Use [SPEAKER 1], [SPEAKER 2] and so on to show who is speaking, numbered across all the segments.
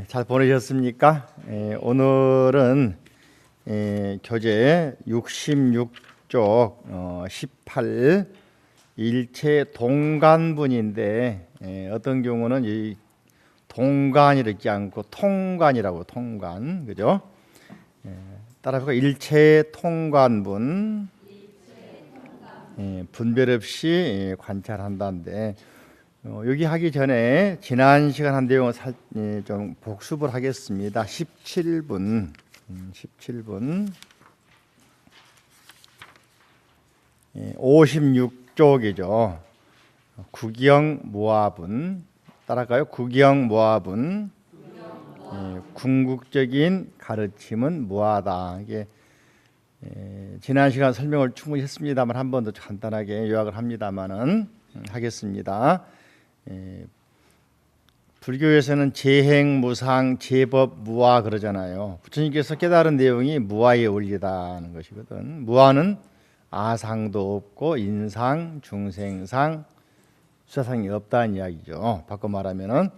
[SPEAKER 1] 잘 보내셨습니까? 오늘은 교재 66쪽 18 일체 동관분인데 어떤 경우는 이 동관이라지 않고 통관이라고 통관, 그죠? 따라서 일체 통관분, 분별 없이 관찰한다는데 여기 하기 전에 지난 시간 한 내용을 좀 복습을 하겠습니다. 17분 56쪽이죠. 구경모아분 따라갈까요? 구경모아분. 궁극적인 가르침은 무하다. 이게 지난 시간 설명을 충분히 했습니다만 한 번 더 간단하게 요약을 합니다만은 하겠습니다. 불교에서는 재행, 무상, 제법, 무아 그러잖아요. 부처님께서 깨달은 내용이 무아의 원리다는 것이거든. 무아는 아상도 없고 인상, 중생상, 수사상이 없다는 이야기죠. 바꿔 말하면은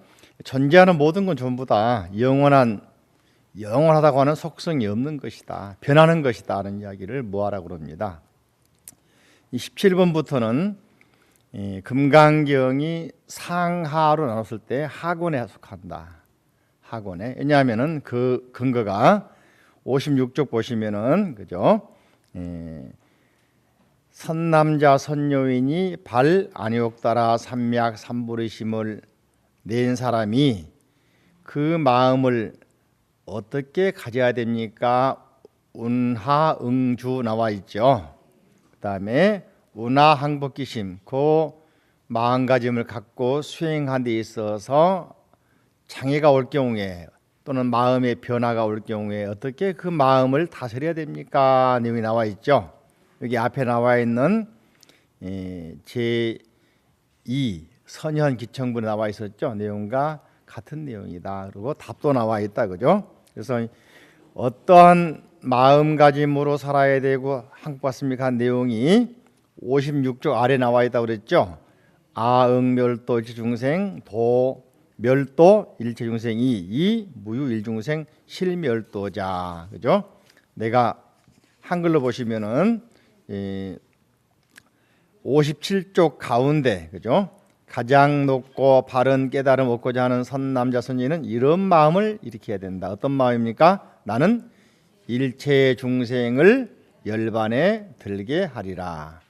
[SPEAKER 1] 존재하는 모든 건 전부 다 영원하다고 하는 속성이 없는 것이다. 변하는 것이다 하는 이야기를 무아라고 그럽니다. 이 17번부터는 금강경이 상하로 나눴을 때 하권에 속한다. 하권에. 왜냐하면은 그 근거가 56쪽 보시면은 그죠? 선남자 선녀인이 발 안욕 따라 삼약 삼부리심을 낸 사람이 그 마음을 어떻게 가져야 됩니까? 운하 응주 나와 있죠. 그 다음에 운하 항복기심, 그 마음가짐을 갖고 수행하는 데 있어서 장애가 올 경우에 또는 마음의 변화가 올 경우에 어떻게 그 마음을 다스려야 됩니까? 내용이 나와 있죠. 여기 앞에 나와 있는 제2 선현 기청분에 나와 있었죠. 내용과 같은 내용이다. 그리고 답도 나와 있다. 그죠? 그래서 어떠한 마음가짐으로 살아야 되고 항복받습니까? 한 내용이 56쪽 아래 나와 있다고 그랬죠. 아응멸도 일체중생, 도멸도 일체중생이 이 무유일중생 실멸도자. 그죠? 내가 한글로 보시면은 57쪽 가운데, 그죠? 가장 높고 바른 깨달음 얻고자 하는 선남자 선녀는 이런 마음을 일으켜야 된다. 어떤 마음입니까? 나는 일체 중생을 열반에 들게 하리라.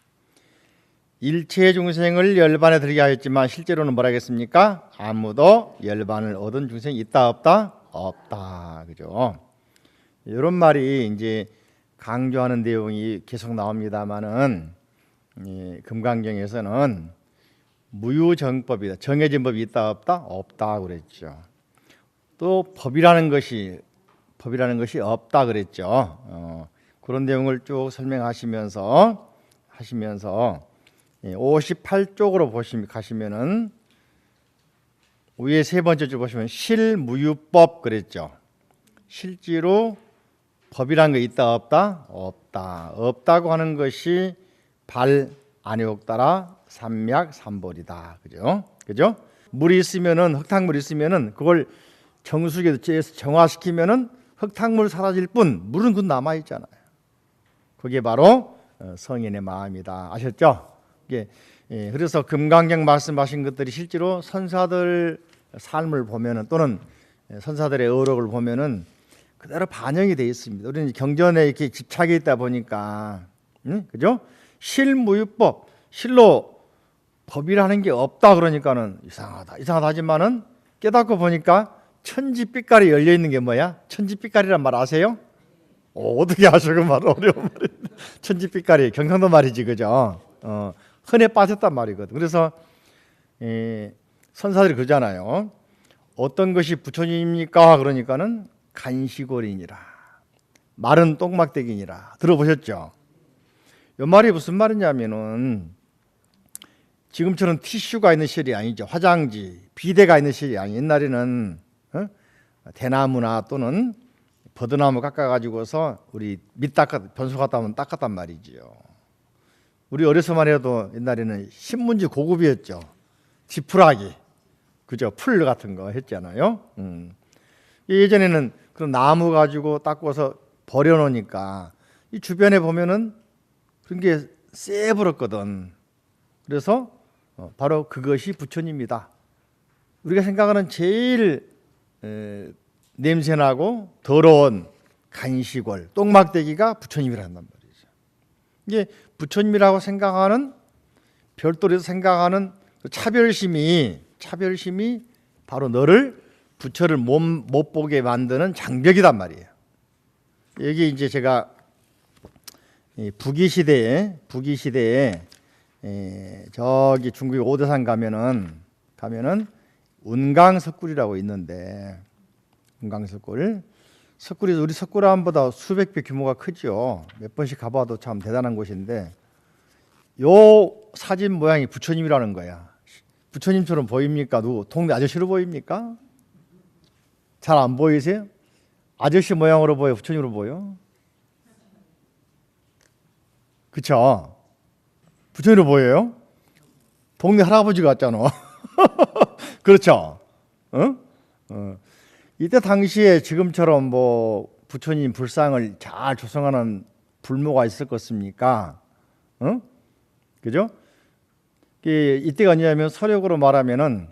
[SPEAKER 1] 일체 중생을 열반에 들게 하였지만 실제로는 뭐라 하겠습니까? 아무도 열반을 얻은 중생이 있다 없다? 없다. 그죠? 이런 말이 이제 강조하는 내용이 계속 나옵니다만은 금강경에서는 무유정법이다. 정해진 법이 있다 없다? 없다 그랬죠. 또 법이라는 것이 없다 그랬죠. 그런 내용을 쭉 설명하시면서 58쪽으로 가시면은 위에 세 번째 줄 보시면 실무유법 그랬죠. 실제로 법이라는 게 있다 없다? 없다. 없다고 하는 것이 발 안욕 따라 삼약 삼벌이다. 그죠? 물이 있으면은 흙탕물이 있으면은 그걸 정수기에 쬐서 정화시키면은 흙탕물 사라질 뿐 물은 그 남아 있잖아요. 그게 바로 성인의 마음이다. 아셨죠? 그래서 금강경 말씀하신 것들이 실제로 선사들 삶을 보면은 또는 선사들의 어록을 보면은 그대로 반영이 되어 있습니다. 우리는 경전에 이렇게 집착이 있다 보니까, 그죠? 실무유법, 실로 법이라는 게 없다 그러니까는 이상하다 하지만은 깨닫고 보니까 천지빛깔이 열려 있는 게 뭐야? 천지빛깔이란 말 아세요? 어떻게 아셔? 그 말 어려운 말인데. 천지빛깔이 경상도 말이지, 그죠? 흔해 빠졌단 말이거든. 그래서 선사들이 그러잖아요. 어떤 것이 부처님입니까? 그러니까는 간시골이니라, 마른 똥막대기니라. 들어보셨죠? 이 말이 무슨 말이냐면은 지금처럼 티슈가 있는 시절이 아니죠. 화장지, 비데가 있는 시절이 아니. 옛날에는 대나무나 또는 버드나무 깎아가지고서 우리 변소 갖다 하면 닦았단 말이지요. 우리 어려서만 해도 옛날에는 신문지 고급이었죠. 지푸라기, 그죠? 풀 같은 거 했잖아요. 예전에는 그런 나무 가지고 닦고서 버려놓으니까 이 주변에 보면은 그런 게 쎄버렸거든. 그래서 바로 그것이 부처님이다. 우리가 생각하는 제일 냄새나고 더러운 간시골, 똥막대기가 부처님이란단 말이죠. 이게 부처님이라고 생각하는 별도로 생각하는 차별심이 바로 너를 부처를 못 보게 만드는 장벽이단 말이에요. 여기 이제 제가 부귀 시대에 저기 중국 오대산 가면은 운강석굴이라고 있는데, 운강석굴, 석굴이 우리 석굴암보다 수백 배 규모가 크죠. 몇 번씩 가봐도 참 대단한 곳인데, 요 사진 모양이 부처님이라는 거야. 부처님처럼 보입니까? 누구 동네 아저씨로 보입니까? 잘 안 보이세요? 아저씨 모양으로 보여? 부처님으로 보여? 그쵸? 부처님으로 보여요? 동네 할아버지 같잖아. 그렇죠? 이때 당시에 지금처럼 뭐 부처님 불상을 잘 조성하는 불모가 있었겠습니까? 그죠? 이때가 언제냐면 서력으로 말하면은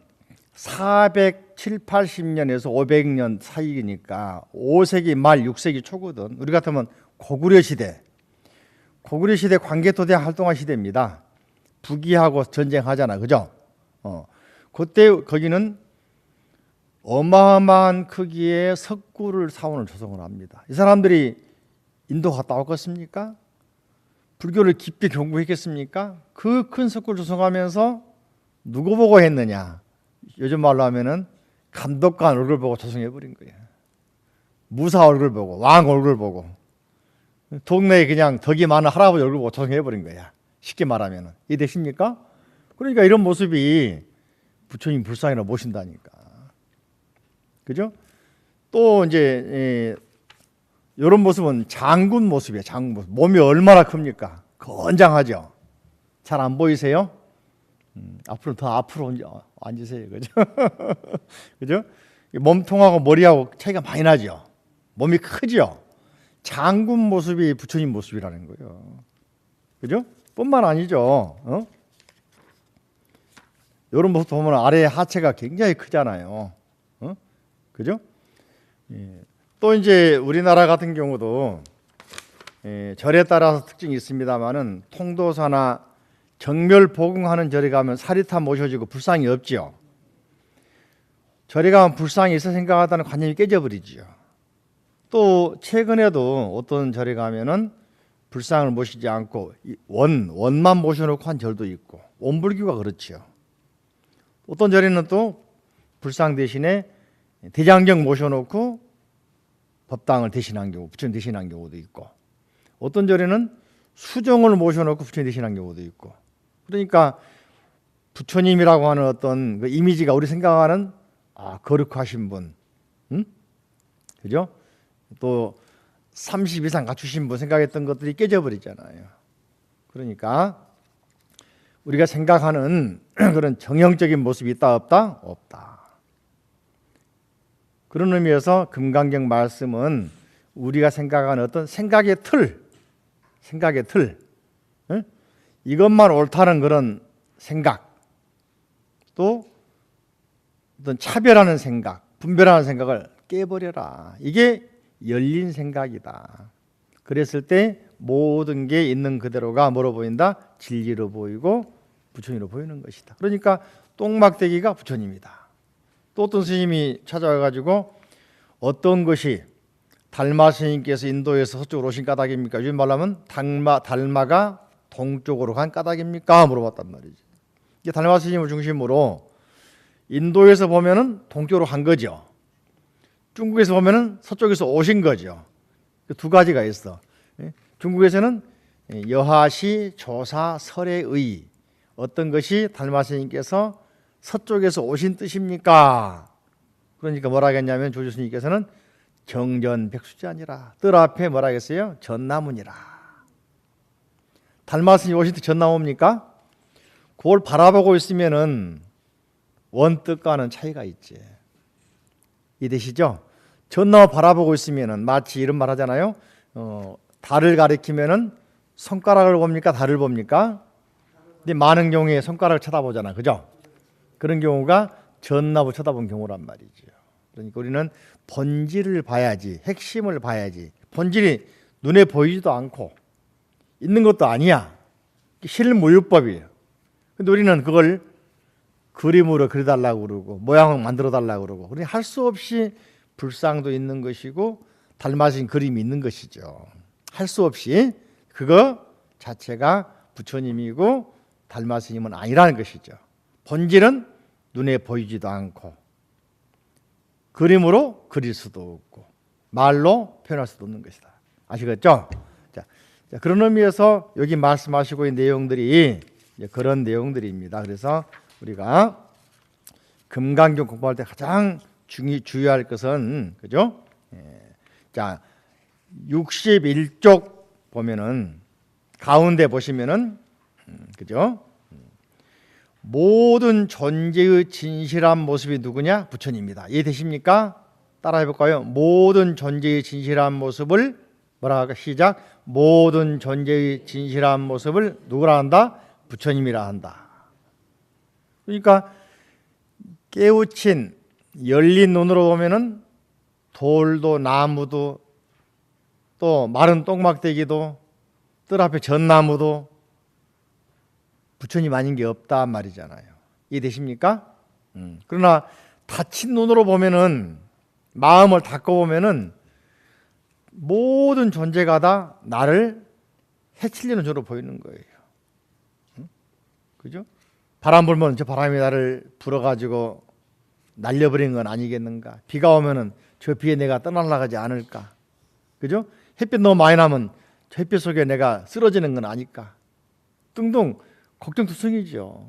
[SPEAKER 1] 470, 80년에서 500년 사이니까 5세기 말 6세기 초거든. 우리 같으면 고구려 시대 광개토대 활동한 시대입니다. 부귀하고 전쟁하잖아, 그죠? 그때 거기는 어마어마한 크기의 석굴을 사원을 조성을 합니다. 이 사람들이 인도 갔다 왔겠습니까? 불교를 깊이 공부했겠습니까? 그 큰 석굴 조성하면서 누구 보고 했느냐? 요즘 말로 하면은 감독관 얼굴 보고 조성해버린 거야. 무사 얼굴 보고, 왕 얼굴 보고, 동네에 그냥 덕이 많은 할아버지 얼굴 보고 조성해버린 거야. 쉽게 말하면은. 이해되십니까? 그러니까 이런 모습이 부처님 불상이라 모신다니까. 그죠? 또 이제 이런 모습은 장군 모습이에요. 장군 모습. 몸이 얼마나 큽니까? 건장하죠. 잘 안 보이세요? 앞으로 더 앞으로 앉으세요. 그죠? 그죠? 몸통하고 머리하고 차이가 많이 나죠. 몸이 크죠. 장군 모습이 부처님 모습이라는 거예요. 그죠? 뿐만 아니죠. 이런 모습 보면 아래 하체가 굉장히 크잖아요. 그죠? 또 이제 우리나라 같은 경우도 절에 따라서 특징이 있습니다만은 통도사나 정멸 복음하는 절에 가면 사리타 모셔지고 불상이 없지요. 절에 가면 불상이 있어 생각하다는 관념이 깨져버리지요. 또 최근에도 어떤 절에 가면은 불상을 모시지 않고 원만 모셔놓고 한 절도 있고, 원불교가 그렇지요. 어떤 절에는 또 불상 대신에 대장경 모셔놓고 법당을 대신한 경우, 부처님 대신한 경우도 있고, 어떤 절에는 수종을 모셔놓고 부처님 대신한 경우도 있고. 그러니까 부처님이라고 하는 어떤 그 이미지가 우리 생각하는 거룩하신 분, 그죠? 또 30 이상 갖추신 분 생각했던 것들이 깨져버리잖아요. 그러니까 우리가 생각하는 그런 정형적인 모습이 있다 없다? 없다. 그런 의미에서 금강경 말씀은 우리가 생각하는 어떤 생각의 틀, 이것만 옳다는 그런 생각, 또 어떤 차별하는 생각, 분별하는 생각을 깨버려라. 이게 열린 생각이다. 그랬을 때 모든 게 있는 그대로가 뭐로 보인다? 진리로 보이고 부처님으로 보이는 것이다. 그러니까 똥막대기가 부처님이다. 또 어떤 스님이 찾아와가지고 어떤 것이 달마 스님께서 인도에서 서쪽으로 오신 까닭입니까? 요즘 말로 하면 달마가 동쪽으로 간 까닭입니까? 물어봤단 말이지. 이게 달마 스님을 중심으로 인도에서 보면은 동쪽으로 간 거죠. 중국에서 보면은 서쪽에서 오신 거죠. 두 가지가 있어. 중국에서는 여하시, 조사, 설의 어떤 것이 달마 스님께서 서쪽에서 오신 뜻입니까? 그러니까 뭐라 했냐면 조주 스님께서는 정전백수자니라. 뜰 앞에 뭐라 했어요? 전나무니라. 달마 스님 오신 뜻 전나무입니까? 그걸 바라보고 있으면은 원뜻과는 차이가 있지. 이해되시죠? 전나무 바라보고 있으면은 마치 이런 말 하잖아요. 달을 가리키면은 손가락을 봅니까? 달을 봅니까? 근데 많은 경우에 손가락을 쳐다보잖아. 그죠? 그런 경우가 전나무 쳐다본 경우란 말이죠. 그러니까 우리는 본질을 봐야지, 핵심을 봐야지. 본질이 눈에 보이지도 않고 있는 것도 아니야. 실무유법이에요. 근데 우리는 그걸 그림으로 그려달라고 그러고 모양을 만들어달라고 그러고 그러니 할 수 없이 불상도 있는 것이고 닮아진 그림이 있는 것이죠. 할 수 없이 그거 자체가 부처님이고 닮아스님은 아니라는 것이죠. 본질은 눈에 보이지도 않고 그림으로 그릴 수도 없고 말로 표현할 수도 없는 것이다. 아시겠죠? 자, 그런 의미에서 여기 말씀하시고 있는 내용들이 그런 내용들입니다. 그래서 우리가 금강경 공부할 때 가장 주의할 것은 그죠? 자, 61쪽 보면은 가운데 보시면은 그죠? 모든 존재의 진실한 모습이 누구냐? 부처님이다. 이해되십니까? 따라해 볼까요? 모든 존재의 진실한 모습을 뭐라 할까? 시작. 모든 존재의 진실한 모습을 누구라 한다? 부처님이라 한다. 그러니까 깨우친 열린 눈으로 보면은 돌도 나무도 또 마른 똥막대기도 뜰 앞에 전나무도 부처님 아닌 게 없다 말이잖아요. 이해되십니까? 그러나 닫힌 눈으로 보면은 마음을 닫고 보면은 모든 존재가 다 나를 해치려는 저로 보이는 거예요. 그죠? 바람 불면 저 바람이 나를 불어가지고 날려버린 건 아니겠는가? 비가 오면은 저 비에 내가 떠날라가지 않을까? 그죠? 햇빛 너무 많이 나면 저 햇빛 속에 내가 쓰러지는 건 아닐까? 등등 걱정투성이죠.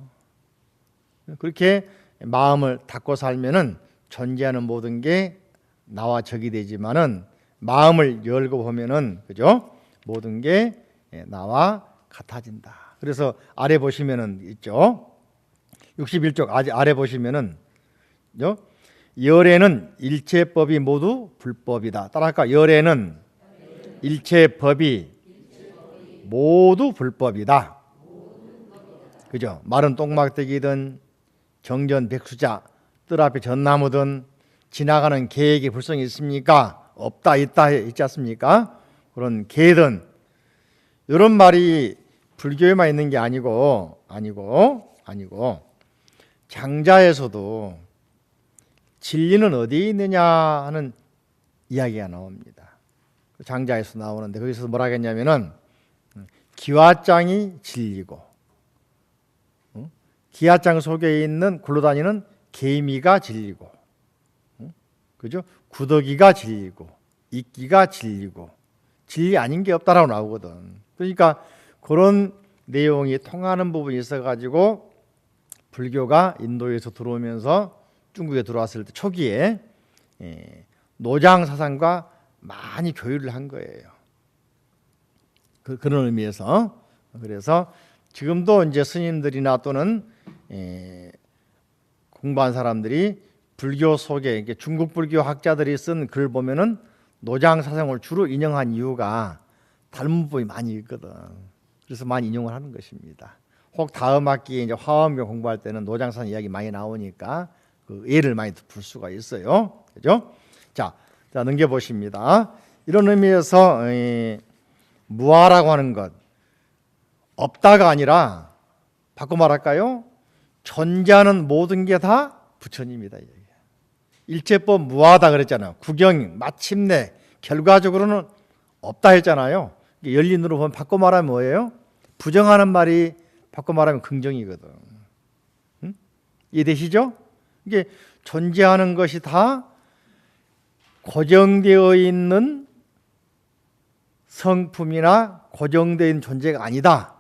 [SPEAKER 1] 그렇게 마음을 닫고 살면은 존재하는 모든 게 나와 적이 되지만은 마음을 열고 보면은 그죠? 모든 게 나와 같아진다. 그래서 아래 보시면은 있죠. 61쪽 아래 보시면은 그죠? 열에는 일체법이 모두 불법이다. 따라할까? 열에는 일체법이 모두 불법이다. 그죠? 마른 똥막대기든 정전 백수자, 뜰 앞에 전나무든 지나가는 개에게 불성이 있습니까? 없다, 있다, 있지 않습니까? 그런 개든 이런 말이 불교에만 있는 게 아니고 장자에서도 진리는 어디에 있느냐 하는 이야기가 나옵니다. 장자에서 나오는데 거기서 뭐라 하겠냐면은 기와장이 진리고 기와장 속에 있는 굴러다니는 개미가 진리고 그죠? 구더기가 진리고 이끼가 진리고 진리 아닌 게 없다라고 나오거든. 그러니까 그런 내용이 통하는 부분이 있어가지고 불교가 인도에서 들어오면서 중국에 들어왔을 때 초기에 노장 사상과 많이 교류를 한 거예요. 그런 의미에서 그래서 지금도 이제 스님들이나 또는 공부한 사람들이 불교 속에 중국 불교 학자들이 쓴 글 보면은 노장 사상을 주로 인용한 이유가 닮은 부분이 많이 있거든. 그래서 많이 인용을 하는 것입니다. 혹 다음 학기에 이제 화엄경 공부할 때는 노장 사상 이야기 많이 나오니까 그 예를 많이 풀 수가 있어요. 그죠? 자 넘겨 보십니다. 이런 의미에서 무아라고 하는 것 없다가 아니라 바꿔 말할까요? 존재하는 모든 게 다 부처님이다. 일체법 무아다 그랬잖아요. 구경 마침내 결과적으로는 없다 했잖아요. 열린 눈으로 보면 바꿔 말하면 뭐예요? 부정하는 말이 바꿔 말하면 긍정이거든. 응? 이해되시죠? 이게 존재하는 것이 다 고정되어 있는 성품이나 고정되어 있는 존재가 아니다.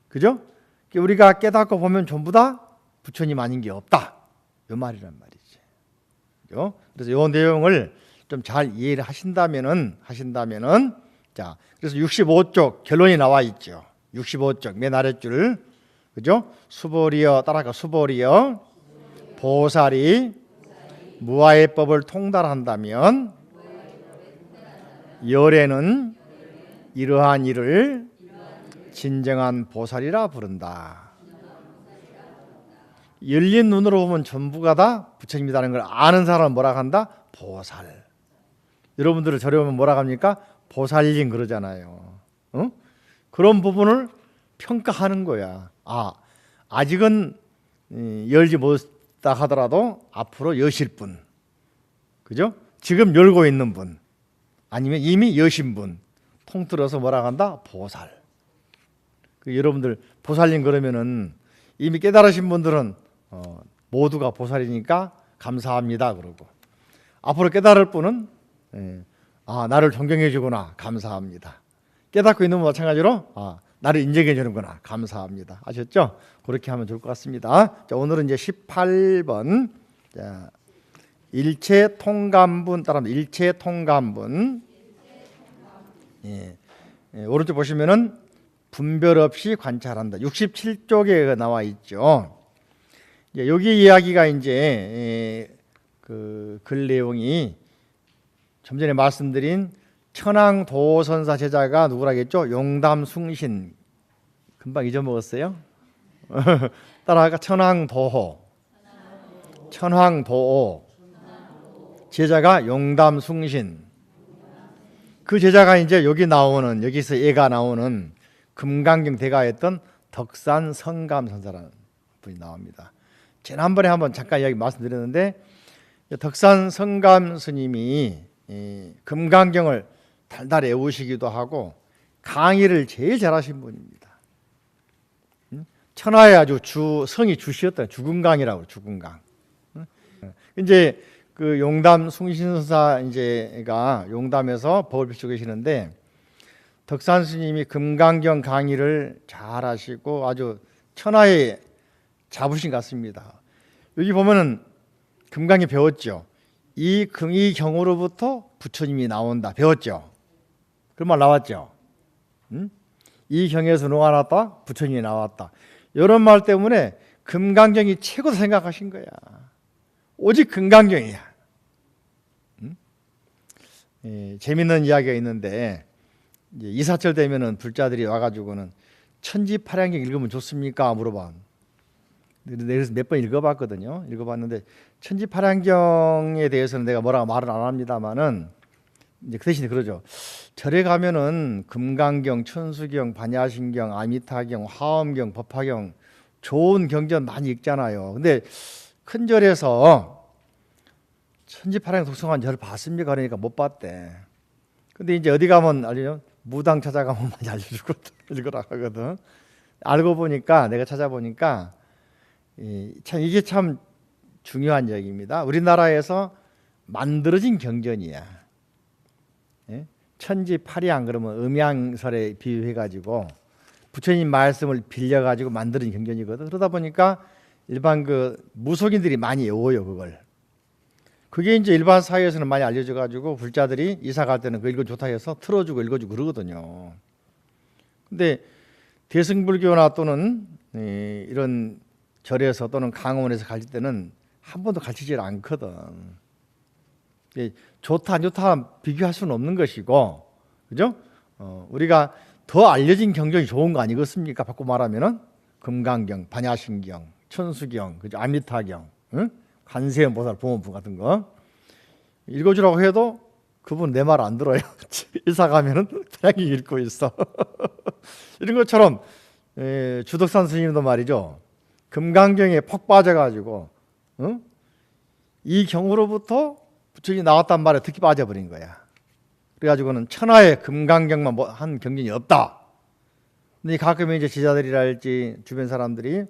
[SPEAKER 1] 그죠? 우리가 깨닫고 보면 전부 다 부처님 아닌 게 없다. 이 말이란 말이지. 그죠? 그래서 이 내용을 좀 잘 이해를 하신다면은 자, 그래서 65쪽 결론이 나와 있죠. 65쪽 맨 아랫줄. 그죠? 수보리여 따라가 수보리여 보살이 무아의 법을 통달한다면 열애는 이러한 일을 진정한 보살이라 부른다. 열린 눈으로 보면 전부가 다 부처님이라는 걸 아는 사람은 뭐라 한다? 보살. 여러분들을 저래 보면 뭐라 합니까? 보살님 그러잖아요. 어? 그런 부분을 평가하는 거야. 아직은 열지 못했다 하더라도 앞으로 여실 분, 그죠? 지금 열고 있는 분, 아니면 이미 여신 분, 통틀어서 뭐라 한다? 보살. 여러분들 보살님 그러면은 이미 깨달으신 분들은 모두가 보살이니까 감사합니다 그러고, 앞으로 깨달을 분은 나를 존경해 주구나 감사합니다. 깨닫고 있는 분 마찬가지로 나를 인정해 주는구나 감사합니다. 아셨죠? 그렇게 하면 좋을 것 같습니다. 자, 오늘은 이제 18번 자, 일체 통감분 따라합니다. 일체 통감분. 오른쪽 보시면은 분별 없이 관찰한다. 67쪽에 나와 있죠. 여기 이야기가 이제 그 글 내용이 좀 전에 말씀드린 천황도선사 제자가 누구라겠죠? 용담숭신. 금방 잊어먹었어요? 따라할까? 천황도호. 천황도호. 제자가 용담숭신. 그 제자가 이제 여기서 얘가 나오는 금강경 대가했던 덕산성감선사라는 분이 나옵니다. 지난번에 한번 잠깐 이야기 말씀드렸는데, 덕산성감 스님이 금강경을 달달 외우시기도 하고 강의를 제일 잘하신 분입니다. 천하의 아주 성이 주시였던 주근강이라고. 주근강. 이제 그 용담 숭신선사 이제가 용담에서 법을 펼치고 계시는데, 덕산 스님이 금강경 강의를 잘하시고 아주 천하의 자부심 같습니다. 여기 보면은 금강에 배웠죠. 이 경으로부터 부처님이 나온다. 배웠죠. 그런 말 나왔죠. 이 경에서 누가 나왔다? 부처님이 나왔다. 이런 말 때문에 금강경이 최고다 생각하신 거야. 오직 금강경이야. 재밌는 이야기가 있는데, 이제 이사철 되면은 불자들이 와가지고는 천지팔양경 읽으면 좋습니까? 물어봐. 그래서 몇 번 읽어봤거든요. 읽어봤는데 천지팔양경에 대해서는 내가 뭐라고 말을 안 합니다만은, 이제 그 대신에 그러죠. 절에 가면은 금강경, 천수경, 반야신경, 아미타경, 화엄경, 법화경 좋은 경전 많이 읽잖아요. 근데 큰 절에서 천지팔양 독성한 절을 봤습니까? 그러니까 못 봤대. 근데 이제 어디 가면 알려요? 무당 찾아가면 많이 알려주고 읽으라 하거든. 알고 보니까, 내가 찾아보니까 이게 참 중요한 얘기입니다. 우리나라에서 만들어진 경전이야. 천지팔양 그러면 음양설에 비유해가지고 부처님 말씀을 빌려가지고 만들어진 경전이거든. 그러다 보니까 일반 그 무속인들이 많이 외워요 그걸. 그게 이제 일반 사회에서는 많이 알려져가지고 불자들이 이사 갈 때는 그 읽어 좋다 해서 틀어주고 읽어주고 그러거든요. 근데 대승불교나 또는 이런 절에서 또는 강원에서 가르칠 때는 한 번도 가르치질 않거든. 좋다 안 좋다 비교할 수는 없는 것이고, 그죠? 우리가 더 알려진 경전이 좋은 거 아니겠습니까? 바꿔 말하면은 금강경, 반야신경, 천수경, 그죠? 아미타경, 응? 관세음보살 보문부 같은 거 읽어주라고 해도 그분 내 말 안 들어요. 이사 가면은 그냥 읽고 있어. 이런 것처럼 주덕산 스님도 말이죠. 금강경에 퍽 빠져가지고 이 경으로부터 부처님이 나왔단 말에 특히 빠져버린 거야. 그래가지고는 천하의 금강경만 한 경전이 없다. 근데 가끔 이제 지자들이랄지 주변 사람들이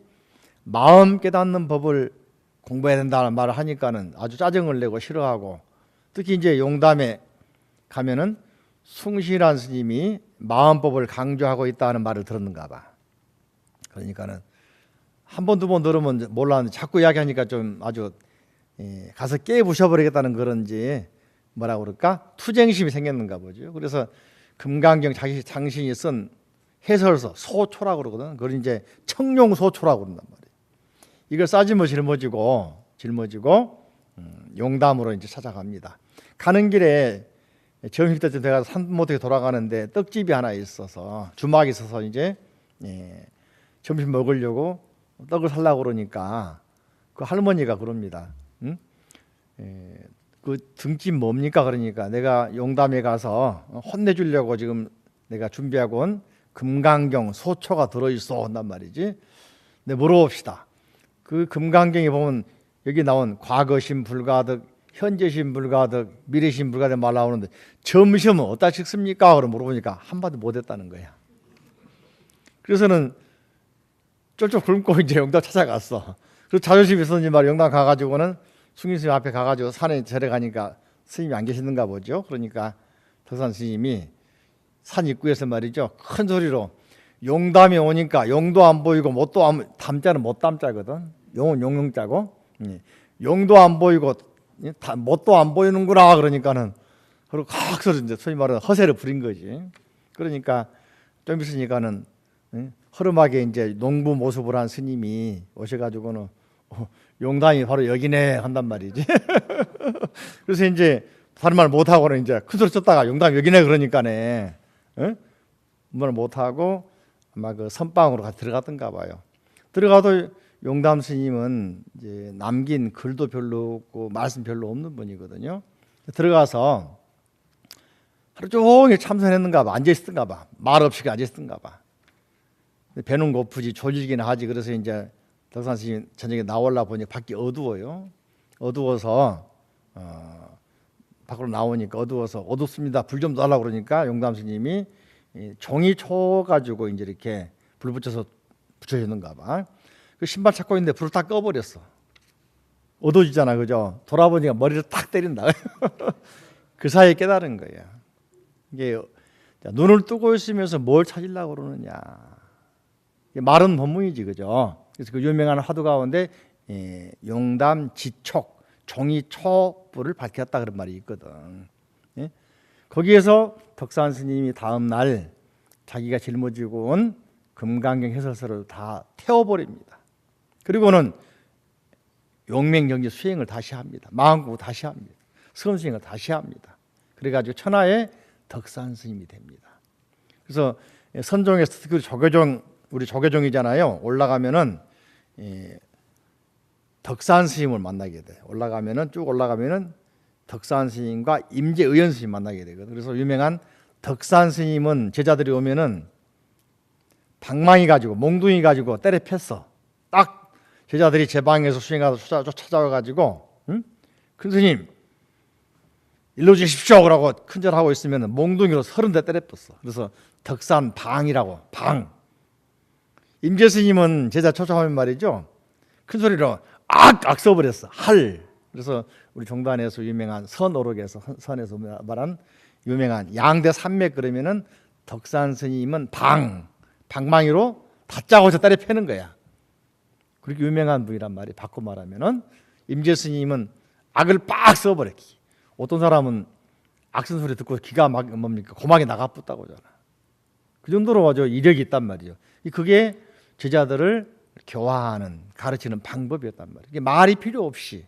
[SPEAKER 1] 마음 깨닫는 법을 공부해야 된다는 말을 하니까는 아주 짜증을 내고 싫어하고, 특히 이제 용담에 가면은 숭실한 스님이 마음법을 강조하고 있다는 말을 들었는가 봐. 그러니까는 한 번 두 번 들으면 몰랐는데 자꾸 이야기하니까 좀 아주 가서 깨부셔버리겠다는 그런지 뭐라 그럴까? 투쟁심이 생겼는가 보죠. 그래서 금강경 장신이 쓴 해설서 소초라고 그러거든. 그걸 이제 청룡소초라고 그런단 말이에요. 이걸 싸지면 짊어지고 용담으로 이제 찾아갑니다. 가는 길에 점심때쯤 돼가서 산모택에 돌아가는데 떡집이 하나 있어서 주막이 있어서 이제 점심 먹으려고 떡을 살라고 그러니까 그 할머니가 그럽니다. 응? 그 등집 뭡니까? 그러니까 내가 용담에 가서 혼내주려고 지금 내가 준비하고 온 금강경 소초가 들어있어 한단 말이지. 근데 물어봅시다. 그 금강경에 보면 여기 나온 과거심 불가득, 현재심 불가득, 미래심 불가득 말 나오는데 점심은 어디다 식습니까? 그러 물어보니까 한마디 못했다는 거야. 그래서는 쫄쫄 굶고 이제 용담 찾아갔어. 그래서 자존심이 있었는지 말이야. 용담 가가지고는 숭인 스님 앞에 가가지고 산에 데려가니까 스님이 안 계시는가 보죠. 그러니까 덕산 스님이 산 입구에서 말이죠. 큰 소리로 용담이 오니까 용도 안 보이고 못도 안, 담자는 못 담자거든. 용은 용용자고 용도 안 보이고 못도 안 보이는구나 그러니까는 그리고 각서 이제 소위 말하는 허세를 부린 거지. 그러니까 좀 있으니까는 허름하게 이제 농부 모습을 한 스님이 오셔가지고는 용담이 바로 여기네 한단 말이지. 그래서 이제 다른 말 못하고는 이제 큰 소리 쳤다가 용담이 여기네 그러니까네 말 못하고 아마 그 선방으로 같이 들어갔던가 봐요. 들어가도 용담 스님은 이제 남긴 글도 별로 없고 말씀 별로 없는 분이거든요. 들어가서 하루 종일 참선했는가 봐. 앉아있었던가 봐. 말 없이 앉아있었던가 봐. 배는 고프지 졸리긴 하지. 그래서 이제 덕산 스님 저녁에 나올라 보니 밖이 어두워요. 어두워서 밖으로 나오니까 어둡습니다. 불 좀 달라고 그러니까 용담 스님이 종이 쳐 가지고 이제 이렇게 불 붙여서 붙여주는가 봐. 그 신발 찾고 있는데 불을 다 꺼버렸어. 어두워지잖아, 그죠? 돌아보니까 머리를 탁 때린다. 그 사이에 깨달은 거야. 이게 눈을 뜨고 있으면서 뭘 찾으려고 그러느냐. 말은 법문이지, 그죠? 그래서 그 유명한 화두 가운데 용담 지촉 종이 촉불을 밝혔다 그런 말이 있거든. 예? 거기에서 덕산 스님이 다음 날 자기가 짊어지고 온 금강경 해설서를 다 태워버립니다. 그리고는 용맹정지 수행을 다시 합니다. 마음고 다시 합니다. 수험 수행을 다시 합니다. 그래가지고 천하의 덕산 스님이 됩니다. 그래서 선종에서 특히 우리 조계종이잖아요. 올라가면은 덕산 스님을 만나게 돼. 쭉 올라가면은 덕산 스님과 임재의연 스님 만나게 되거든. 그래서 유명한 덕산 스님은 제자들이 오면은 방망이 가지고 몽둥이 가지고 때려 폈어. 딱 제자들이 제 방에서 수행하다 찾아와 가지고 큰 스님 일로 주십시오 그러고 큰절하고 있으면 몽둥이로 30대 때려 폈어. 그래서 덕산 방이라고 방. 임재 스님은 제자 초청하면 말이죠. 큰 소리로 악 써버렸어. 할. 그래서 우리 종단에서 유명한 선오록에서 선에서 말한 유명한 양대 산맥 그러면은 덕산 스님은 방망이로 다짜고짜 때려 패는 거야. 그렇게 유명한 분이란 말이 바꿔 말하면은 임재 스님은 악을 빡 써버렸기. 어떤 사람은 악 쓴 소리 듣고 기가 막 뭡니까 고막이 나가붙다고 하잖아. 그 정도로 아주 이력이 있단 말이죠. 그게 제자들을 교화하는 가르치는 방법이었단 말이에요. 이게 말이 필요 없이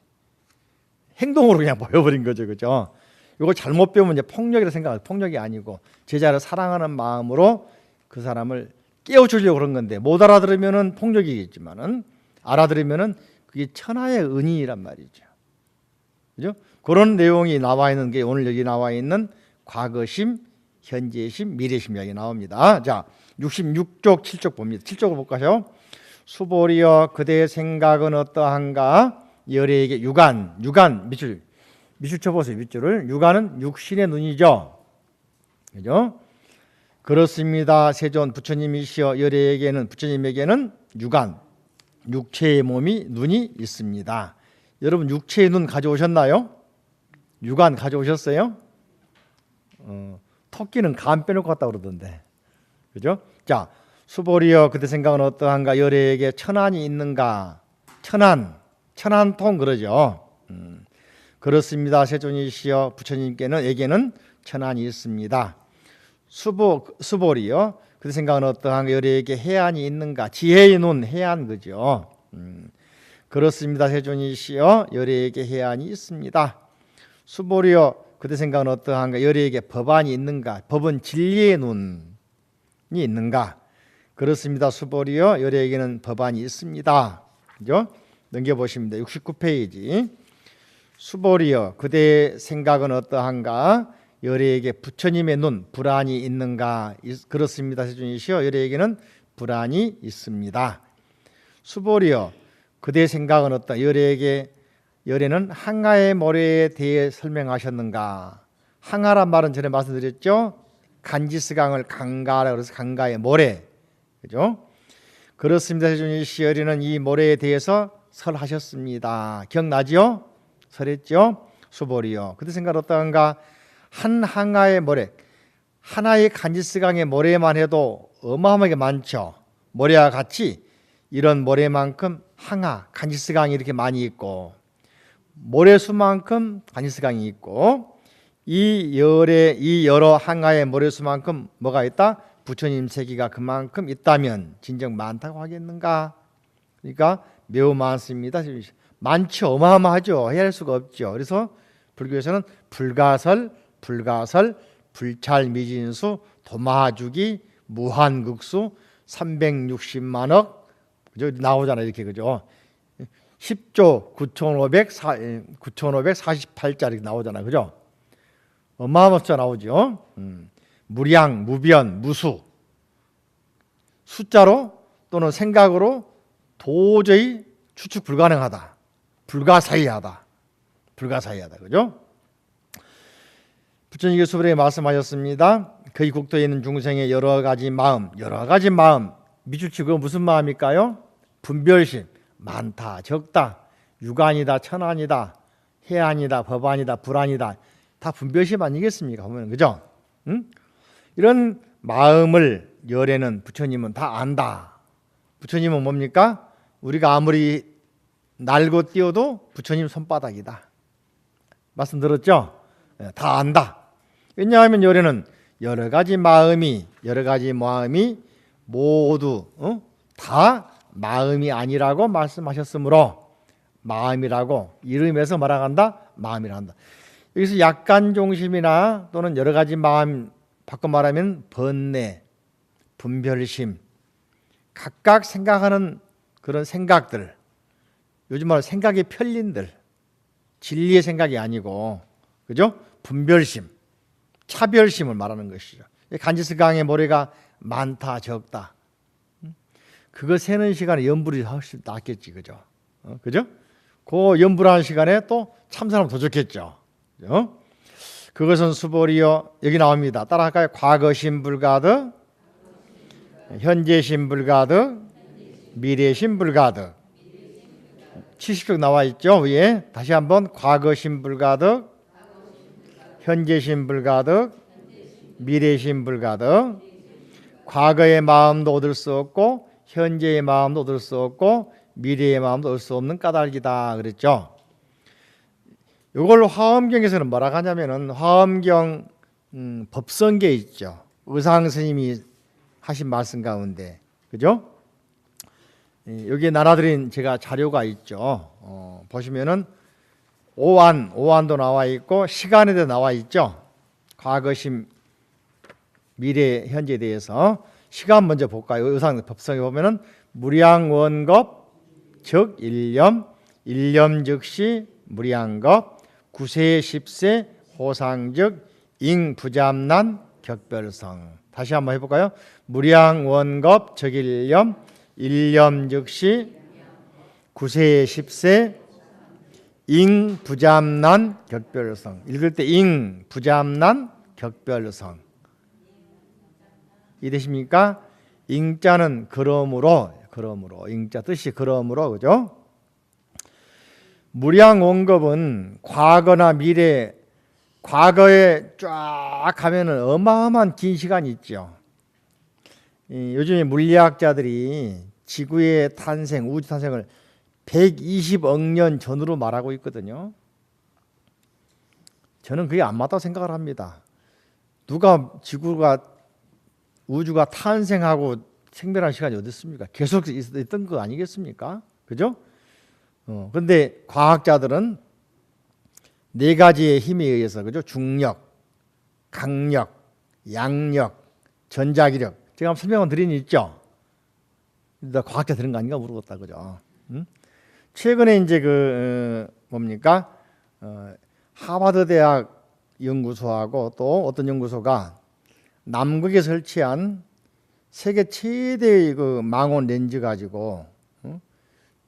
[SPEAKER 1] 행동으로 그냥 보여버린 거죠, 그죠? 이거 잘못 배우면 이제 폭력이라 생각하면 폭력이 아니고 제자를 사랑하는 마음으로 그 사람을 깨워주려고 그런 건데 못 알아들으면은 폭력이겠지만은 알아들으면은 그게 천하의 은희란 말이죠, 그죠? 그런 내용이 나와 있는 게 오늘 여기 나와 있는 과거심, 현재심, 미래심 이야기 나옵니다. 자, 66쪽, 7쪽 봅니다. 7쪽을 볼까요? 수보리여 그대의 생각은 어떠한가? 열애에게 유관 밑줄 쳐보세요. 밑줄을. 유관은 육신의 눈이죠, 그죠? 그렇습니다. 세존 부처님이시여 열애에게는 부처님에게는 유관 육체의 몸이 눈이 있습니다. 여러분 육체의 눈 가져오셨나요? 유관 가져오셨어요? 토끼는 간 빼놓고 갔다 그러던데, 그죠? 자, 수보리여 그대 생각은 어떠한가? 열애에게 천안이 있는가? 천안통 그러죠. 그렇습니다. 세존이시여 부처님에게는 천안이 있습니다. 수보리여 그대 생각은 어떠한가? 열애에게 해안이 있는가? 지혜의 눈 해안 그죠? 그렇습니다. 세존이시여 열애에게 해안이 있습니다. 수보리여 그대 생각은 어떠한가? 열애에게 법안이 있는가? 법은 진리의 눈이 있는가? 그렇습니다. 수보리여 열애에게는 법안이 있습니다. 그죠? 넘겨보십니다. 69페이지. 수보리여 그대의 생각은 어떠한가? 열애에게 부처님의 눈 불안이 있는가? 그렇습니다. 세존이시여 열애에게는 불안이 있습니다. 수보리여 그대의 생각은 어떠? 열애는 항아의 모래에 대해 설명하셨는가? 항아란 말은 전에 말씀드렸죠. 간지스강을 강가라고 해서 강가의 모래, 그죠? 그렇습니다. 세존이시여 열애는 이 모래에 대해서 설하셨습니다. 기억나지요? 설했죠? 수보리여 그대 생각 어떠한가? 한 항아의 모래, 하나의 간지스강의 모래만 해도 어마어마하게 많죠. 모래와 같이 이런 모래만큼 항아, 간지스강이 이렇게 많이 있고 모래수만큼 간지스강이 있고 이 여러 항아의 모래수만큼 뭐가 있다? 부처님 세계가 그만큼 있다면 진정 많다고 하겠는가? 그러니까 매우 많습니다. 많죠. 어마어마하죠. 헤아릴 수가 없죠. 그래서 불교에서는 불가설, 불찰미진수, 도마주기, 무한극수, 360만억 그죠? 나오잖아요. 이렇게 그죠? 10조 9,548자 이렇게 나오잖아요. 그죠? 어마어마하게 나오죠. 무량, 무변, 무수 숫자로 또는 생각으로 도저히 추측 불가능하다. 불가사의하다. 그죠? 부처님께서 수보리에 말씀하셨습니다. 그의 국토에 있는 중생의 여러 가지 마음 미주치 그건 무슨 마음일까요? 분별심, 많다, 적다, 유관이다, 천안이다, 해안이다, 법안이다, 불안이다, 다 분별심 아니겠습니까? 보면 그죠? 이런 마음을 열애는 부처님은 다 안다. 부처님은 뭡니까? 우리가 아무리 날고 뛰어도 부처님 손바닥이다. 말씀 들었죠? 다 안다. 왜냐하면 열애는 여러 가지 마음이 모두 다 마음이 아니라고 말씀하셨으므로 마음이라고 이름에서 뭐라 한다? 마음이라 한다. 여기서 약간 종심이나 또는 여러 가지 마음 바꿔 말하면 번뇌, 분별심, 각각 생각하는 그런 생각들, 요즘 말로 생각의 편린들, 진리의 생각이 아니고, 그죠? 분별심, 차별심을 말하는 것이죠. 간지스강의 모래가 많다, 적다. 그거 세는 시간에 염불이 훨씬 낫겠지, 그죠? 그죠? 그 염불하는 시간에 또 참선하면 더 좋겠죠. 그죠? 그것은 수보리여 여기 나옵니다. 따라할까요? 과거심 불가득, 현재심 불가득, 미래심 불가득. 70쪽 나와 있죠, 위에. 다시 한번 과거심 불가득, 현재심 불가득, 미래심 불가득. 과거의 마음도 얻을 수 없고 현재의 마음도 얻을 수 없고 미래의 마음도 얻을 수 없는 까닭이다 그랬죠. 이걸 화엄경에서는 뭐라고 하냐면은 화엄경 법성계에 있죠. 의상 스님이 하신 말씀 가운데, 그죠? 여기에 나눠드린 제가 자료가 있죠. 보시면은 오안도 나와 있고 시간에도 나와 있죠. 과거심, 미래, 현재에 대해서. 시간 먼저 볼까요? 의상 법성에 보면은 무량원겁 즉 일념, 일념 즉시 무량겁, 구세 십세 호상즉 잉부잡난 격별성. 다시 한번 해볼까요? 무량원겁 즉 일념, 일념 즉시 구세 십세 잉부잡난 격별성. 읽을 때 잉부잡난 격별성. 이해되십니까? 잉자는 그러므로 잉자 뜻이 그러므로, 그죠? 무량원겁은 과거나 미래, 과거에 쫙 가면은 어마어마한 긴 시간이 있죠. 요즘에 물리학자들이 지구의 탄생, 우주 탄생을 120억 년 전으로 말하고 있거든요. 저는 그게 안 맞다고 생각을 합니다. 누가 우주가 탄생하고 생멸한 시간이 어디 있습니까? 계속 있던 거 아니겠습니까? 그죠? 그런데 과학자들은 네 가지의 힘에 의해서 그죠? 중력, 강력, 양력, 전자기력. 제가 한번 설명을 드린 일 있죠. 나 과학자 들은 거 아닌가 모르겠다 그죠? 최근에 이제 뭡니까? 하버드 대학 연구소하고 또 어떤 연구소가 남극에 설치한 세계 최대의 그 망원 렌즈 가지고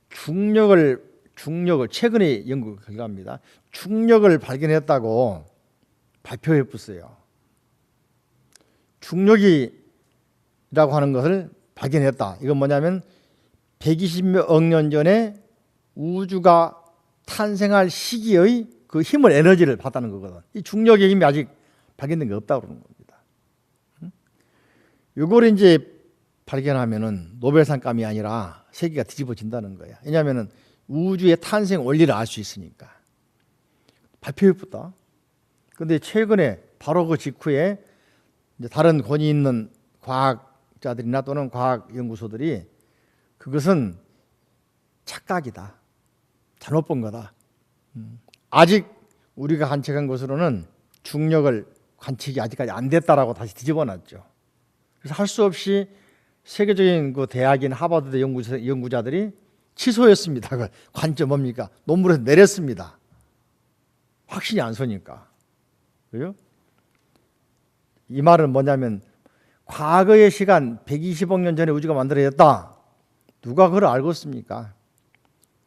[SPEAKER 1] 중력을 최근에 연구 결과입니다. 중력을 발견했다고 발표해 봤어요. 중력이라고 하는 것을 발견했다. 이건 뭐냐면 120억 년 전에 우주가 탄생할 시기의 그 힘을 에너지를 받다는 거거든. 이 중력의 힘이 아직 발견된 게 없다고 그러는 겁니다. 이걸 이제 발견하면은 노벨상감이 아니라 세계가 뒤집어진다는 거야. 왜냐하면은 우주의 탄생 원리를 알 수 있으니까. 발표했다. 그런데 최근에 바로 그 직후에 이제 다른 권위 있는 과학자들이나 또는 과학 연구소들이 그것은 착각이다. 잘못 본 거다. 아직 우리가 관측한 것으로는 중력을 관측이 아직까지 안 됐다라고 다시 뒤집어놨죠. 그래서 할 수 없이 세계적인 그 대학인 하버드 연구자들이 취소했습니다. 그 관점 뭡니까? 논문에서 내렸습니다. 확신이 안 서니까. 그죠? 이 말은 뭐냐면 과거의 시간 120억 년 전에 우주가 만들어졌다. 누가 그걸 알고 있습니까?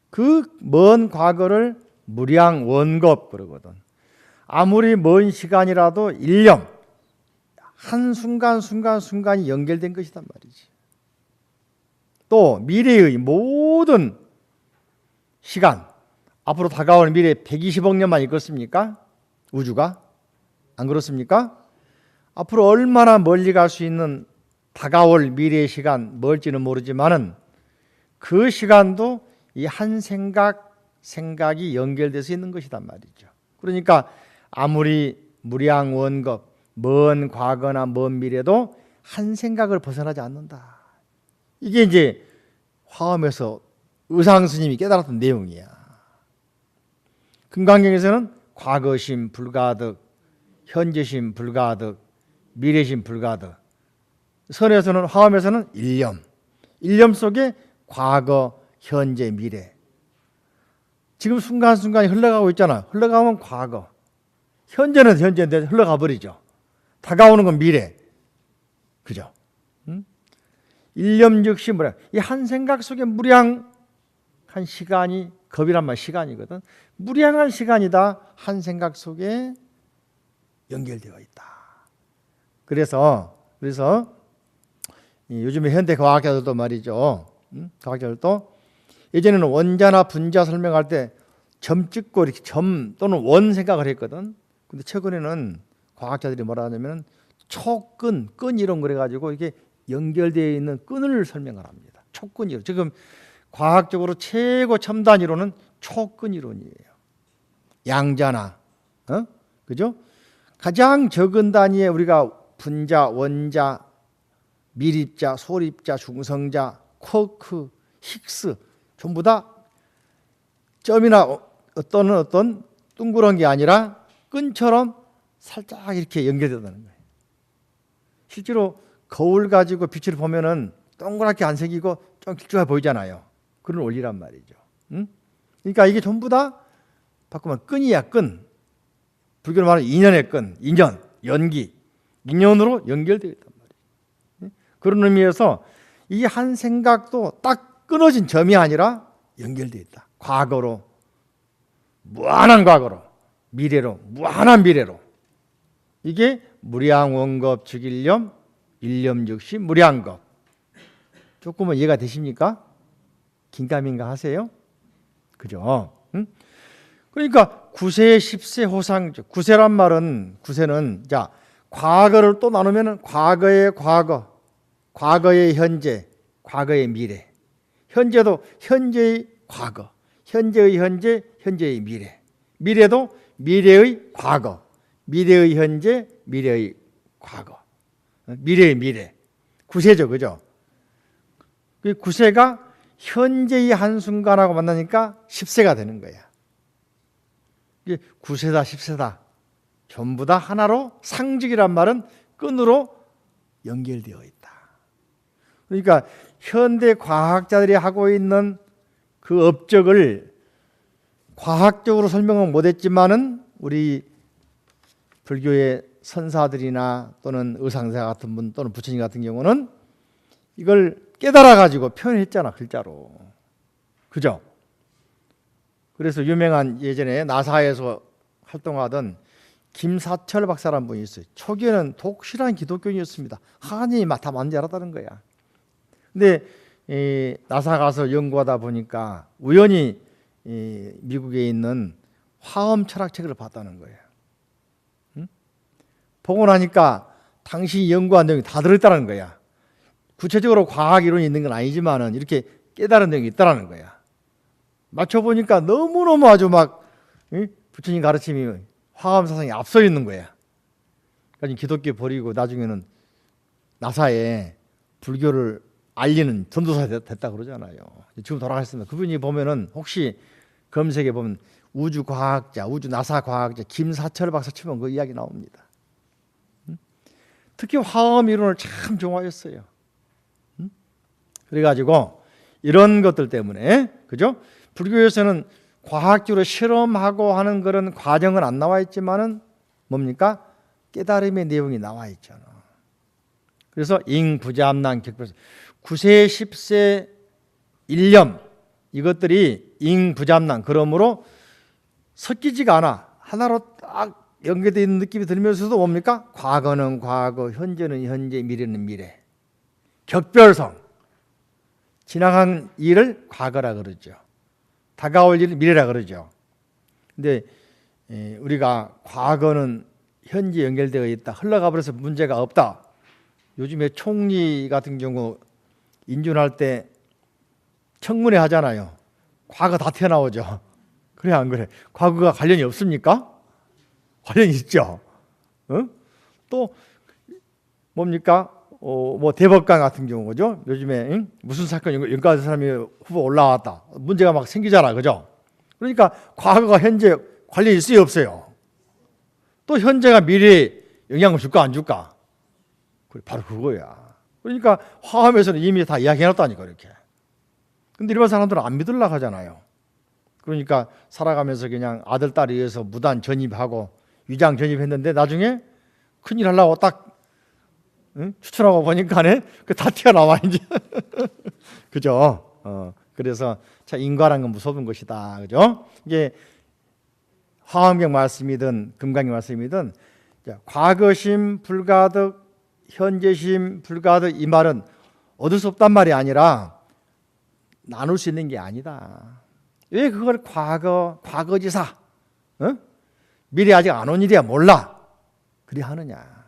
[SPEAKER 1] 그 먼 과거를 무량 원겁 그러거든. 아무리 먼 시간이라도 일념 한 순간이 연결된 것이단 말이지. 또 미래의 모든 시간 앞으로 다가올 미래 120억 년만 있겠습니까? 우주가? 안 그렇습니까? 앞으로 얼마나 멀리 갈 수 있는 다가올 미래의 시간 멀지는 모르지만은 그 시간도 이 한 생각이 연결돼서 있는 것이단 말이죠. 그러니까 아무리 무량 원겁 먼 과거나 먼 미래도 한 생각을 벗어나지 않는다. 이게 이제 화엄에서 의상 스님이 깨달았던 내용이야. 금강경에서는 과거심 불가득, 현재심 불가득, 미래심 불가득. 선에서는 화엄에서는 일념 속에 과거, 현재, 미래. 지금 순간순간이 흘러가고 있잖아. 흘러가면 과거. 현재는 현재인데 흘러가 버리죠. 다가오는 건 미래. 그죠? 일념 즉시 무량. 이 한 생각 속에 무량한 시간이 겁이란 말 시간이거든. 무량한 시간이다. 한 생각 속에 연결되어 있다. 그래서 요즘에 현대 과학자들도 말이죠. 과학자들도 예전에는 원자나 분자 설명할 때 점 찍고 이렇게 점 또는 원 생각을 했거든. 근데 최근에는 과학자들이 뭐라 하냐면 끈 이론 그래가지고 이게 연결되어 있는 끈을 설명을 합니다. 촉근 이론. 지금 과학적으로 최고 첨단 이론은 촉근 이론이에요. 양자나, 그죠? 가장 적은 단위에 우리가 분자, 원자, 밀입자, 소립자, 중성자, 쿼크, 히그스 전부 다 점이나 어떤 둥그런 게 아니라 끈처럼 살짝 이렇게 연결된다는 거예요. 실제로 거울 가지고 빛을 보면은 동그랗게 안 생기고 좀 길쭉해 보이잖아요. 그런 원리란 말이죠. 그러니까 이게 전부 다 바꾸면 끈이야, 끈. 불교로 말하는 인연의 끈, 연기, 인연으로 연결되어 있단 말이에요. 그런 의미에서 이 한 생각도 딱 끊어진 점이 아니라 연결되어 있다. 과거로, 무한한 과거로, 미래로, 무한한 미래로. 이게 무량원겁 즉일념, 일념 즉시 무량겁. 조금은 이해가 되십니까? 긴가민가 하세요? 그죠? 그러니까 구세, 십세, 호상. 구세란 말은 구세는 자 과거를 또 나누면은 과거의 과거, 과거의 현재, 과거의 미래. 현재도 현재의 과거, 현재의 현재, 현재의 미래. 미래도 미래의 과거, 미래의 현재, 미래의 과거. 미래의 미래. 구세죠, 그죠? 그 구세가 현재의 한순간하고 만나니까 10세가 되는 거야. 이게 9세다 10세다 전부 다 하나로, 상직이란 말은 끈으로 연결되어 있다. 그러니까 현대 과학자들이 하고 있는 그 업적을 과학적으로 설명은 못했지만은 우리 불교의 선사들이나 또는 의상사 같은 분 또는 부처님 같은 경우는 이걸 깨달아 가지고 표현했잖아, 글자로. 그죠? 그래서 유명한, 예전에 나사에서 활동하던 김사철 박사라는 분이 있어요. 초기에는 독실한 기독교인이었습니다. 하나님이 다 만지 알았다는 거야. 근데 나사 가서 연구하다 보니까 우연히 미국에 있는 화엄 철학책을 봤다는 거예요. 응? 보고 나니까 당신이 연구한 내용이 다 들어있다는 거야. 구체적으로 과학 이론이 있는 건 아니지만은 이렇게 깨달은 내용이 있다는 거야. 맞춰보니까 너무너무 아주 막 부처님 가르침이 화엄 사상에 앞서 있는 거야. 그러니까 기독교 버리고 나중에는 나사에 불교를 알리는 전도사 됐다 그러잖아요. 지금 돌아가셨습니다. 그분이 보면은 혹시 검색해 보면 우주 과학자, 우주 나사 과학자 김사철 박사 치면 그 이야기 나옵니다. 특히 화엄 이론을 참 좋아했어요. 그래가지고 이런 것들 때문에, 그죠? 불교에서는 과학적으로 실험하고 하는 그런 과정은 안 나와 있지만은 뭡니까? 깨달음의 내용이 나와 있잖아. 그래서 잉부잡난 격별사 9세, 10세, 일념 이것들이 잉부잡난, 그러므로 섞이지가 않아. 하나로 딱 연계되어 있는 느낌이 들면서도 뭡니까? 과거는 과거, 현재는 현재, 미래는 미래. 격별성. 지나간 일을 과거라 그러죠. 다가올 일을 미래라 그러죠. 근데 우리가 과거는 현재 연결되어 있다, 흘러가 버려서 문제가 없다. 요즘에 총리 같은 경우 인준할 때 청문회 하잖아요. 과거 다 튀어나오죠. 그래 안 그래? 과거가 관련이 없습니까? 관련이 있죠. 또 뭡니까? 뭐 대법관 같은 경우죠. 요즘에 무슨 사건 연관된 사람이 후보 올라왔다. 문제가 막 생기잖아, 그죠? 그러니까 과거가 현재 관련이 있어요, 없어요? 또 현재가 미래에 영향을 줄까 안 줄까? 그래, 바로 그거야. 그러니까 화엄에서는 이미 다 이야기해놨다니까 이렇게. 근데 일반 사람들은 안 믿으려고 하잖아요. 그러니까 살아가면서 그냥 아들, 딸에 의해서 무단 전입하고 위장 전입했는데 나중에 큰일 하려고 딱 추천하고 보니까 다 튀어나와 이제. 그죠? 그래서 참 인과라는 건 무서운 것이다. 그죠? 이게 화엄경 말씀이든 금강경 말씀이든 과거심 불가득, 현재심 불가득, 이 말은 얻을 수 없단 말이 아니라 나눌 수 있는 게 아니다. 왜 그걸 과거지사, 미래 아직 안 온 일이야 몰라, 그리 하느냐.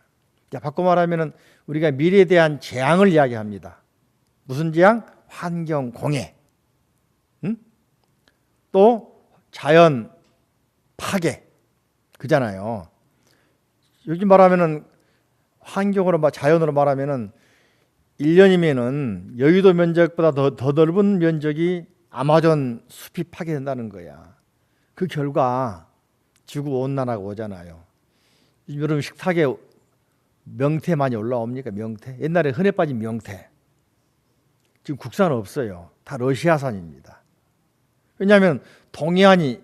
[SPEAKER 1] 자, 바꿔 말하면은 우리가 미래에 대한 재앙을 이야기합니다. 무슨 재앙? 환경 공해, 또 자연 파괴, 그잖아요. 요즘 말하면은 환경으로, 자연으로 말하면은 1년이면은 여의도 면적보다 더 넓은 면적이 아마존 숲이 파괴된다는 거야. 그 결과 지구 온난화가 오잖아요. 여러분 식탁에 명태 많이 올라옵니까? 명태. 옛날에 흔해 빠진 명태. 지금 국산 없어요. 다 러시아산입니다. 왜냐하면 동해안이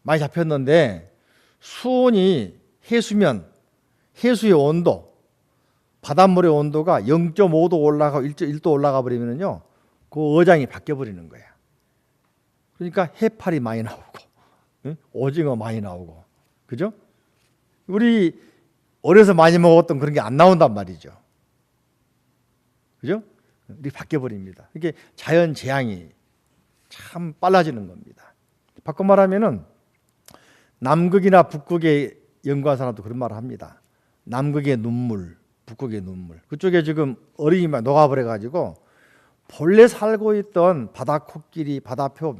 [SPEAKER 1] 많이 잡혔는데 수온이 해수의 온도, 바닷물의 온도가 0.5도 올라가고 1도 올라가 버리면요, 그 어장이 바뀌어 버리는 거야. 그러니까 해파리 많이 나오고, 오징어 많이 나오고, 그죠? 우리 어려서 많이 먹었던 그런 게 안 나온단 말이죠. 그죠? 이렇게 바뀌어 버립니다. 이게 자연 재앙이 참 빨라지는 겁니다. 바꿔 말하면은 남극이나 북극의 연구한 사람도 그런 말을 합니다. 남극의 눈물, 북극의 눈물. 그쪽에 지금 얼음이 막 녹아버려 가지고 본래 살고 있던 바다 코끼리, 바다표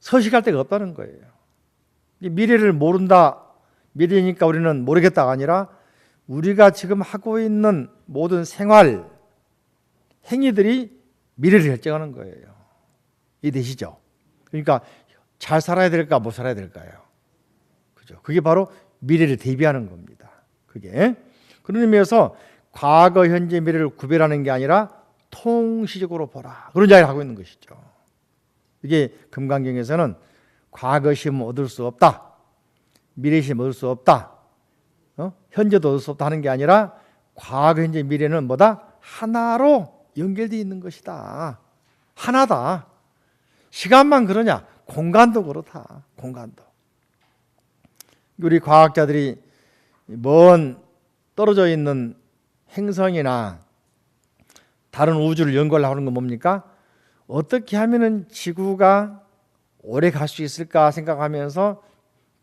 [SPEAKER 1] 서식할 데가 없다는 거예요. 미래를 모른다, 미래니까 우리는 모르겠다가 아니라 우리가 지금 하고 있는 모든 생활 행위들이 미래를 결정하는 거예요. 이해되시죠? 그러니까 잘 살아야 될까 못 살아야 될까요? 그죠? 그게 바로 미래를 대비하는 겁니다. 그게 그런 의미에서 과거, 현재, 미래를 구별하는 게 아니라 통시적으로 보라 그런 이야기를 하고 있는 것이죠. 이게 금강경에서는 과거 시험 얻을 수 없다, 미래 시험 얻을 수 없다, 현재도 얻을 수 없다 하는 게 아니라 과거, 현재, 미래는 뭐다? 하나로 연결되어 있는 것이다. 하나다. 시간만 그러냐? 공간도 그렇다. 공간도. 우리 과학자들이 먼 떨어져 있는 행성이나 다른 우주를 연구하려고 하는 건 뭡니까? 어떻게 하면은 지구가 오래 갈 수 있을까 생각하면서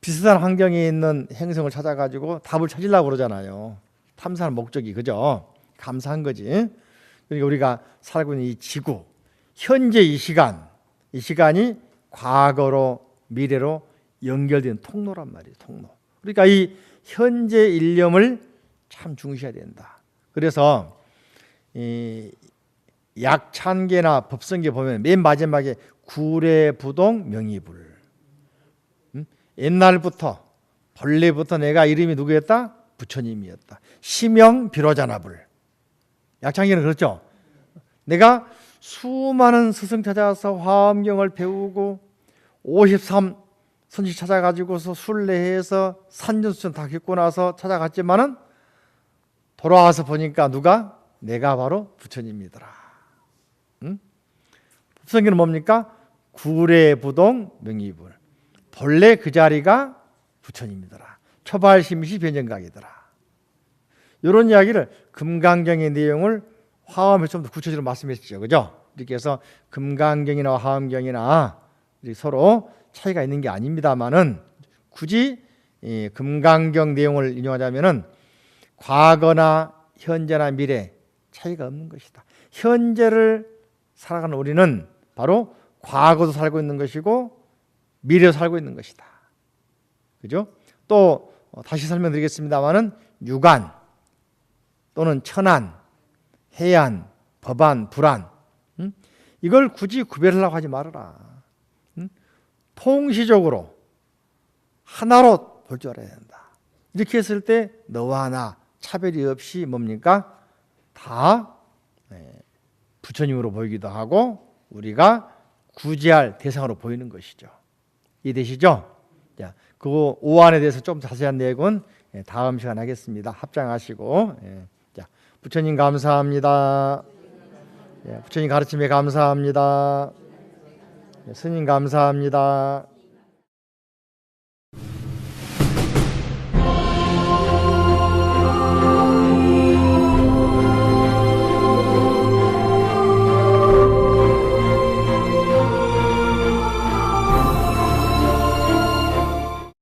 [SPEAKER 1] 비슷한 환경에 있는 행성을 찾아가지고 답을 찾으려고 그러잖아요. 탐사하는 목적이 그죠? 감사한 거지. 그러니까 우리가 살고 있는 이 지구, 현재 이 시간이 과거로 미래로 연결된 통로란 말이에요. 통로. 그러니까 이 현재 일념을 참 중시해야 된다. 그래서 이 약찬계나 법성계 보면 맨 마지막에 구례부동 명의불. 옛날부터 본래부터 내가 이름이 누구였다? 부처님이었다. 시명 비로자나불. 약찬계는 그렇죠. 내가 수많은 스승 찾아서 화엄경을 배우고 53 선지 찾아가지고서 순례해서 산전수전 다 겪고 나서 찾아갔지만은 돌아와서 보니까 누가? 내가 바로 부처님이더라. 응? 법성계는 뭡니까? 구례부동 명의불. 본래 그 자리가 부처님이더라. 초발심시 변정각이더라. 이런 이야기를 금강경의 내용을 화엄에서 좀 더 구체적으로 말씀했죠. 그죠? 이렇게 해서 금강경이나 화엄경이나 서로 차이가 있는 게 아닙니다만은 굳이 금강경 내용을 인용하자면은 과거나 현재나 미래 차이가 없는 것이다. 현재를 살아가는 우리는 바로 과거도 살고 있는 것이고 미래도 살고 있는 것이다. 그죠? 또 다시 설명드리겠습니다만은 유관 또는 천안, 해안, 법안, 불안 이걸 굳이 구별하려고 하지 말아라. 통시적으로 하나로 볼 줄 알아야 된다. 이렇게 했을 때 너와 나 차별이 없이 뭡니까? 다 부처님으로 보이기도 하고 우리가 구제할 대상으로 보이는 것이죠. 이해되시죠? 자, 그 오안에 대해서 좀 자세한 내용은 다음 시간에 하겠습니다. 합장하시고. 자, 부처님 감사합니다. 부처님 가르침에 감사합니다. 스님 감사합니다.